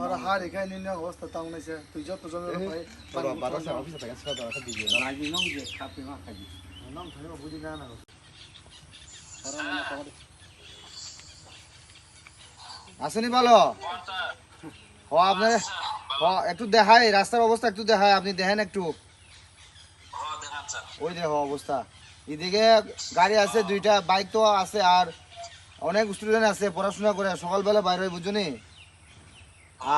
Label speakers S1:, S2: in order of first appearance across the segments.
S1: বড় হার এখানে নিয়ে অবস্থা তাও নাইছে তুই যত জনের ভাই নাম থাকবে বুঝি না না
S2: আসেনি ভালো ও আপনার একটু দেখাই রাস্তার অবস্থা একটু দেখাই আপনি দেখেন একটু ওই দেখো অবস্থা এদিকে গাড়ি আছে দুইটা বাইক তো আছে আর অনেক স্টুডেন্ট আছে পড়াশোনা করে সকালবেলা বাইরে হয় বুঝুনি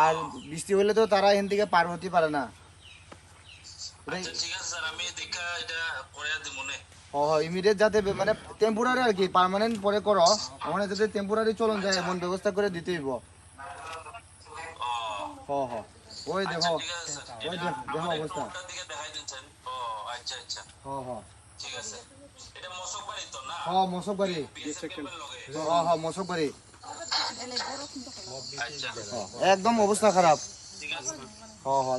S2: আর বৃষ্টি হলে তো তারা এখান থেকে পার হতে পারে না ইমিডিয়েট যাতে মানে টেম্পোরারি আর কি পার্মানেন্ট পরে করো ওখানে যাতে টেম্পোরারি চলন যায় এমন ব্যবস্থা করে দিতে হইব ওই দেখো ওই দেখো অবস্থা মশকবাড়ি মশকবাড়ি একদম অবস্থা খারাপ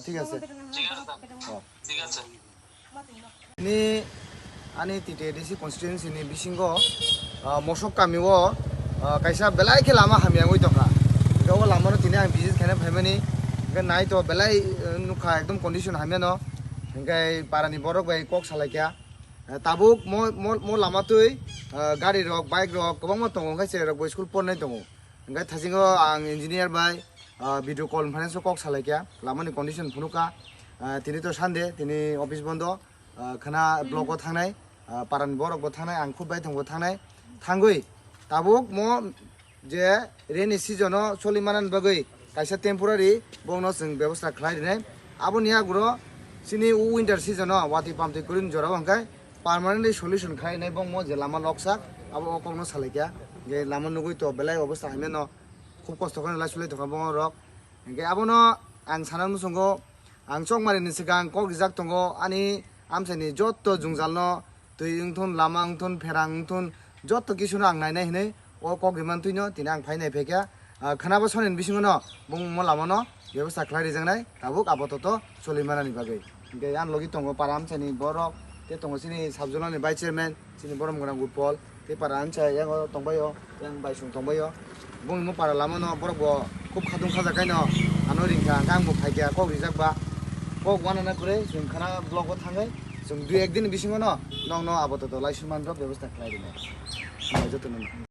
S2: ঠিক আছে ini ani tite disi constituency ni bisingo mosok kamiwo kaisa belai ke lama hamya ngoi toka ko lama no tine visit khane phaimani ga nai to belai nukha ekdom condition hamya no ngai parani borok bai kok salakya tabuk mo lama tui gari rok bike rok kobang mo tongo ngai se rok bai school pornai tongo ngai thasingo ang engineer bai video conference kok salakya lama ni condition phunuka tini to sande tini office bondo khana block o thangnai paran borok bo thangnai ang khub bai thongbo thangnai thangui tabuk mo je rainy season o solimanan bagui kaisa temporary bono sing ব্যবস্থা khlai dinai aboni agro sini winter season o wati pamti kurin jora bangkai permanently solution khlai nai bong mo je lama loksak abo okongno salekya je lama nugui to belai obostha hameno khub kosto khone lai sulai thoka bong rok nge abono ang sanan musongo ang chokmari ni sigang kok rijak tongo ani amsani jotto jungjalno tui ungthon lama ungthon pherang ungthon jotto kisu ang nainai hinai o kok giman tuino tina ang phainai phekya khana bo sonen bisingo no bong mo lama no ব্যবস্থা khlai rijangnai tabuk apatot solimanani bagai nge an logi tongo para amsani borok te tongo sini sabjolani vice chairman sini borom gorang gupol te para ancha yang tongbayo yang baisung tongbayo bong mo para lama no borok bo khub khadung khajakai no ano ringka ang bo phaikya kok rijak ba kok wanana kore जों khana block o thangai जों 2-1 दिन bisingo no nong no apatot lai suman rok ব্যবস্থা khlai dinai jotono